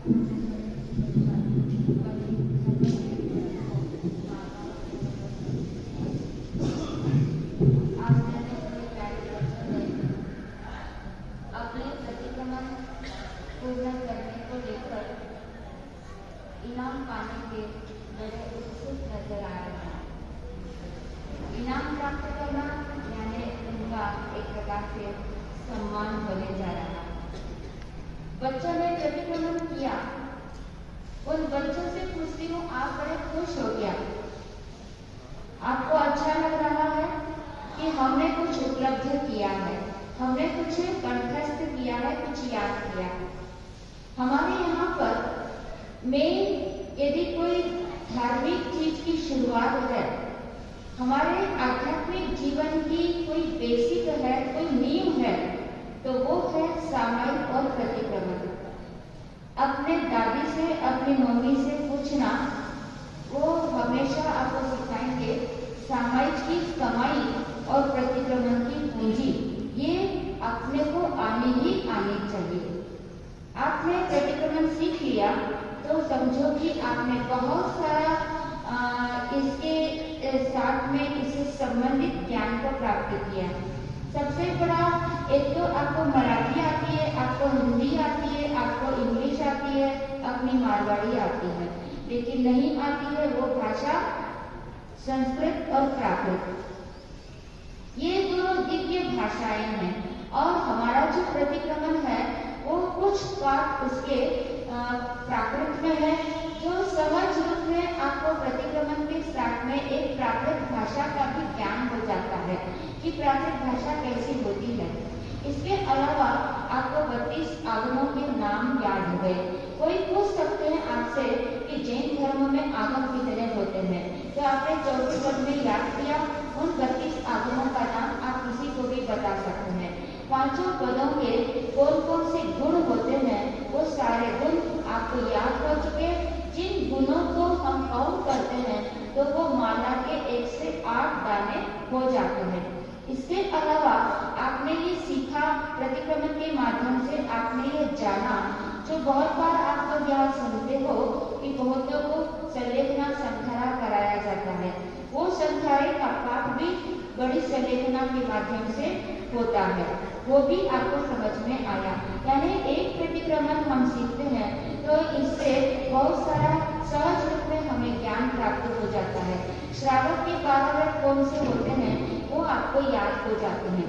अपने प्रतिक्रमण पूर्ण करने को लेकर इनाम पाने के बड़े उत्सुक नजर आ रहे हैं। इनाम प्राप्त करना यानी उनका एक प्रकार से सम्मान होने जा रहा है। बच्चों ने प्रतिक्रमण किया, उन बच्चों से पूछती हूँ, आप बड़े खुश हो गया, आपको अच्छा लग रहा है कि हमने कुछ उपलब्ध किया है, हमने कुछ कंठस्थ किया है, कुछ याद किया है। हमारे यहाँ पर में यदि कोई धार्मिक चीज की शुरुआत है, हमारे आध्यात्मिक जीवन की कोई बेसिक है, कोई नींव है, तो वो है सामायिक और प्रतिक्रमण। अपने दादी से, अपनी मम्मी से पूछना, वो हमेशा आपको सिखाएंगे सामायिक की कमाई और प्रतिक्रमण की पूंजी ये अपने को आनी ही आनी चाहिए। आपने प्रतिक्रमण सीख लिया तो समझो कि आपने बहुत सारा इसके साथ में इससे संबंधित ज्ञान को प्राप्त किया। सबसे बड़ा एक तो आपको मराठी आती है, आपको हिंदी आती है, आपको इंग्लिश आती है, अपनी मारवाड़ी आती है, लेकिन नहीं आती है वो भाषा संस्कृत और प्राकृत। ये दोनों दिव्य भाषाएं हैं और हमारा जो प्रतिक्रमण है वो कुछ पाठ उसके प्राकृत में है, जो सहज रूप में आपको प्रतिक्रमण के साथ में एक प्राकृत भाषा का भी ज्ञान हो जाता है कि प्राकृत भाषा कैसी होती है। इसके अलावा आपको 32 आगमों के नाम याद हो गए। कोई पूछ सकते हैं आपसे कि जैन धर्म में आगम कितने होते हैं, तो आपने चौथे पद में याद किया, उन 32 आगमों का नाम आप किसी को भी बता सकते हैं। पांचों पदों के कौन कौन से गुण होते हैं वो सारे गुण आपको याद हो चुके। जिन गुणों को हम काउंट करते हैं तो वो माला के 1 से 8 दाने हो जाते हैं। इसके अलावा आपने ये सीखा प्रतिक्रमण के माध्यम से, आपने ये जाना, जो बहुत बार आप लोग यहाँ सुनते हो कि बहुतों को संलेखना संधारा कराया जाता है, वो संधारे का पाठ भी बड़ी संलेखना के माध्यम से होता है, वो भी आपको समझ में आया। यानी एक प्रतिक्रमण हम सीखते हैं तो इससे बहुत सारा सहज रूप में हमें ज्ञान प्राप्त हो जाता है। श्रावक के 12 व्रत कौन से होते हैं वो आपको याद हो जाते हैं।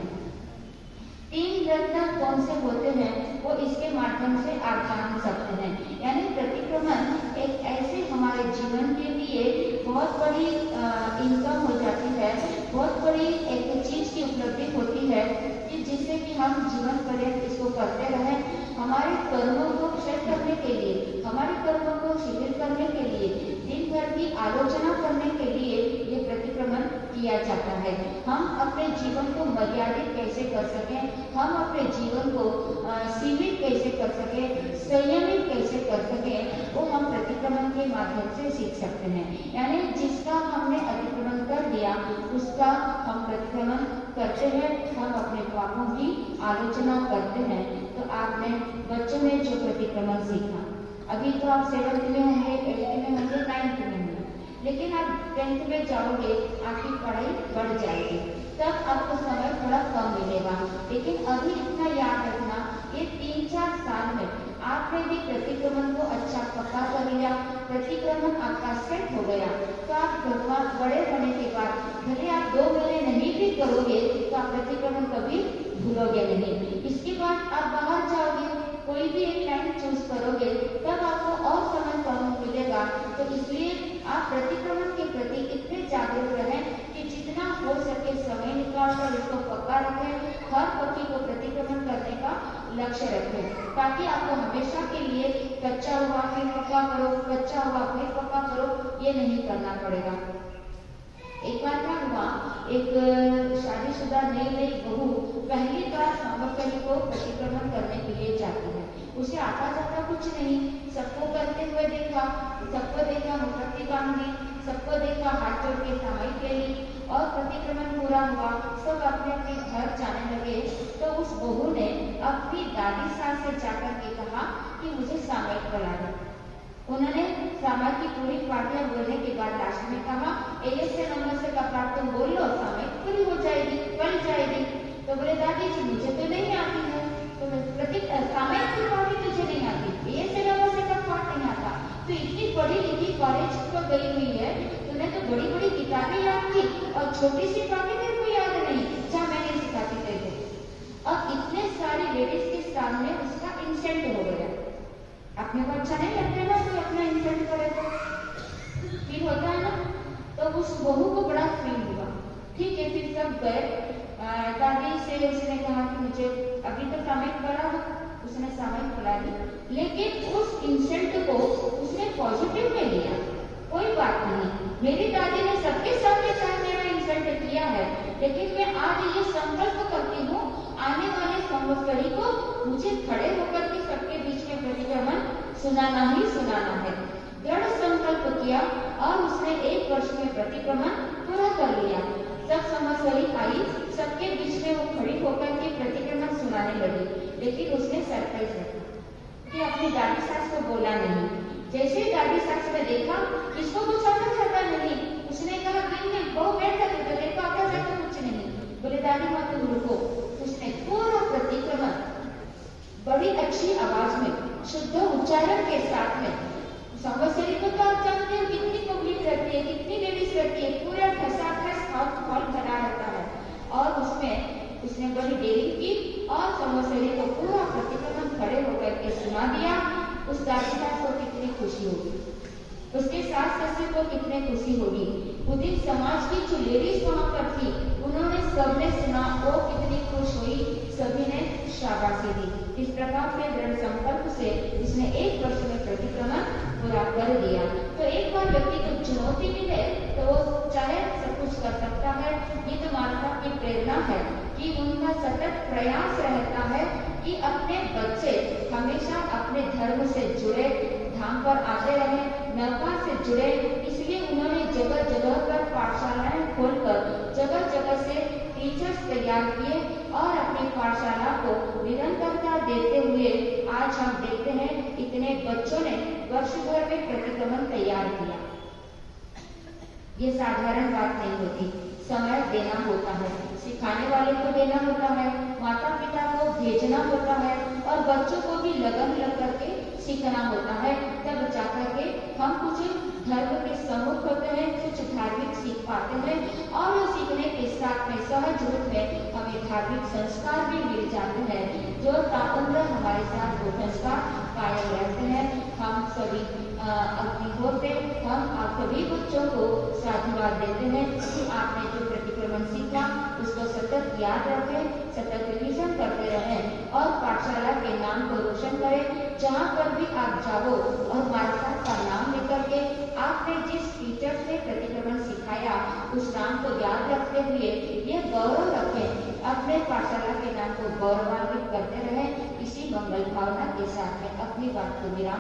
3 व्रत कौन से होते हैं वो इसके माध्यम से आप जान सकते हैं। यानी प्रतिक्रमण एक ऐसे हमारे जीवन के लिए बहुत बड़ी इनकम हो जाती है, बहुत बड़ी एक चीज की उपलब्धि होती है कि जिससे कि हम जीवन पर्यंत इसको करते रहें। हमारे कर्मों को क्षय करने के लिए, हमारे कर्मों को शिथिल करने के लिए, दिन भर की आलोचना करने के लिए ये प्रतिक्रमण किया जाता है। हम अपने जीवन को मर्यादित कैसे कर सकें, हम अपने जीवन को सीमित कैसे कर सकें, संयमित कैसे कर सकें, वो हम प्रतिक्रमण के माध्यम से सीख सकते हैं। यानी जिसका हमने अतिक्रमण कर दिया उसका हम प्रतिक्रमण करते हैं, हम अपने पापों की आलोचना करते हैं। तो आपने बच्चों ने जो प्रतिक्रमण सीखा, अभी तो आप 7th में होंगे, 8th में होंगे, 9th में होंगे, लेकिन आप 10th में जाओगे, आपकी पढ़ाई बढ़ जाएगी, तब आपको समय थोड़ा कम मिलेगा। लेकिन अभी इतना याद रखना, ये 3-4 साल में आपने भी प्रतिक्रमण को अच्छा पक्का कर लिया, प्रतिक्रमण आपका सेट हो गया, तो आप बड़े होने के बाद भले आप 2 महीने नहीं भी करोगे तो आप प्रतिक्रमण कभी भूलोगे नहीं। इसके बाद आप बाहर जाओगे, कोई भी एक टाइम चूज करोगे, तब आपको और समय कम मिलेगा। तो इसलिए आप प्रतिक्रमण के प्रति इतने जागरूक रहें कि जितना हो सके समय निकालकर इसको पक्का रखें, हर पक्षी को प्रतिक्रमण करने का लक्ष्य रखें, ताकि आपको हमेशा के लिए कच्चा हुआ फिर पक्का करो, कच्चा हुआ फिर पक्का करो, ये नहीं करना पड़ेगा। एक बार क्या हुआ, एक शादीशुदा नई बहू पहली बार संवत्सरी को प्रतिक्रमण करने के लिए जाती है। उसे आता जाता कुछ नहीं, सबको करते हुए देखा, सबको देखा मुखट्टी बांधी, सबको देखा हाथ जोड़ के सामायिक ले ली और प्रतिक्रमण पूरा हुआ, सब अपने अपने घर जाने लगे। तो उस बहू ने अपनी दादी सास से जाकर के कहा कि मुझे सामायिक बना दो। उन्होंने सामयिक की पूरी पाठियां बोलने के बाद लास्ट में कहा, एएसए नंबर से का पाठ तुम बोल लो, सामयिक पूरी हो जाएगी, पढ़ जाएगी। तो बोले दादी जी मुझे तो नहीं आती है। तो सामयिक की पाठी तुझे नहीं आती, एएसए नंबर से का पाठ नहीं आता, तो इतनी पढ़ी लिखी कॉलेज पर गई हुई है, तूने तो बड़ी बड़ी किताबें याद की और छोटी सी पाठी तेरे को याद नहीं, जा मैं नहीं सिखाती तेरे को। अब इतने सारी लेडीज के सामने उसका इंसल्ट हो गया। अपने को अच्छा नहीं लगता ना कोई अपना इंसल्ट करे तो फील होता है ना, तो उस बहू को बड़ा फील हुआ। ठीक है, फिर सब गए, दादी से उसने कहा कि मुझे अभी तो सामयिक पढ़ा, उसने सामयिक पढ़ा ली, लेकिन उस इंसल्ट को उसने पॉजिटिव में लिया। कोई बात नहीं, मेरी दादी ने सबके सामने चाहे मेरा इंसल्ट किया है, लेकिन मैं आज ये संकल्प करती हूँ आने वाले संवत्सरी को मुझे खड़े होकर के सबके बीच में प्रतिक्रमण सुनाना ही सुनाना है। दृढ़ संकल्प किया और उसने 1 वर्ष में प्रतिक्रमण पूरा कर लिया। सब संवत्सरी आई, सबके बीच में वो खड़ी होकर के प्रतिक्रमण सुनाने लगी, लेकिन उसने सरप्राइज रखा कि अपनी दादी सास को बोला नहीं। जैसे ही दादी सास ने देखा इसको कुछ आता जाता नहीं, उसने कहा नहीं बहुत बैठ जाते तो देखो आता जाता कुछ नहीं। बोले दादी माँ तुम रुको। उसने पूरा प्रतिक्रमण बड़ी अच्छी आवाज में शुद्ध उच्चारण के साथ में, संवत्सरी को तो आप जानते हो कितनी पब्लिक रहती है, कितनी लेडीज रहती है, पूरा ठसाठस हॉल भरा रहता है, और उसमें उसने बड़ी डेरी की और संवत्सरी को पूरा प्रतिक्रमण खड़े होकर के सुना दिया। उस दादी सास को कितनी खुशी होगी, उसके सास ससुर को कितने खुशी होगी। उस दिन समाज की जो लेडीज वहां पर थी उन्होंने सबने सुना, वो कितनी खुश हुई, सभी ने शाबाशी दी। इस प्रकार के दृढ़ संकल्प से उसने 1 वर्ष में प्रतिक्रमण पूरा कर दिया। तो एक बार व्यक्ति को चुनौती मिले तो वो चाहे सब कुछ कर सकता है। ये तो माता की प्रेरणा है कि उनका सतत प्रयास रहता है कि अपने बच्चे हमेशा अपने धर्म से जुड़े, धाम पर आते रहे, नौका से जुड़े। इसलिए उन्होंने जगह जगह पर पाठशालाएं खोलकर जगह जगह से टीचर्स तैयार किए और अपनी पाठशाला को निरंतरता देते हुए आज हम देखते हैं इतने बच्चों ने वर्ष भर में प्रतिक्रमण तैयार किया। ये साधारण बात नहीं होती, समय देना होता है, सिखाने वाले को देना होता है, माता पिता को भेजना होता है और बच्चों को भी लगन लग करके सीखना होता है। तब जाकर के हम कुछ धर्म के सम्मुख होते हैं, कुछ धार्मिक सीख पाते हैं और सीखने के साथ में सहज रूप में हमें धार्मिक संस्कार भी मिल जाते हैं, जो ताउम्र हमारे साथ वो संस्कार कायम रहते हैं। हम सभी अग्निहोत्र से हम आप सभी बच्चों को साधुवाद देते हैं कि आपने जो प्रतिक्रमण सीखा उसको सतत याद रखें, सतत रिवीजन करते रहें और पाठशाला के नाम को रोशन करें। जहाँ पर भी आप जाओ और माता का नाम लेकर के आपने जिस टीचर से प्रतिक्रमण सिखाया उस नाम को याद रखते हुए ये गौरव रखें, अपने पाठशाला के नाम को गौरवान्वित करते रहें। इसी मंगल भावना के साथ में अपनी बात को विराम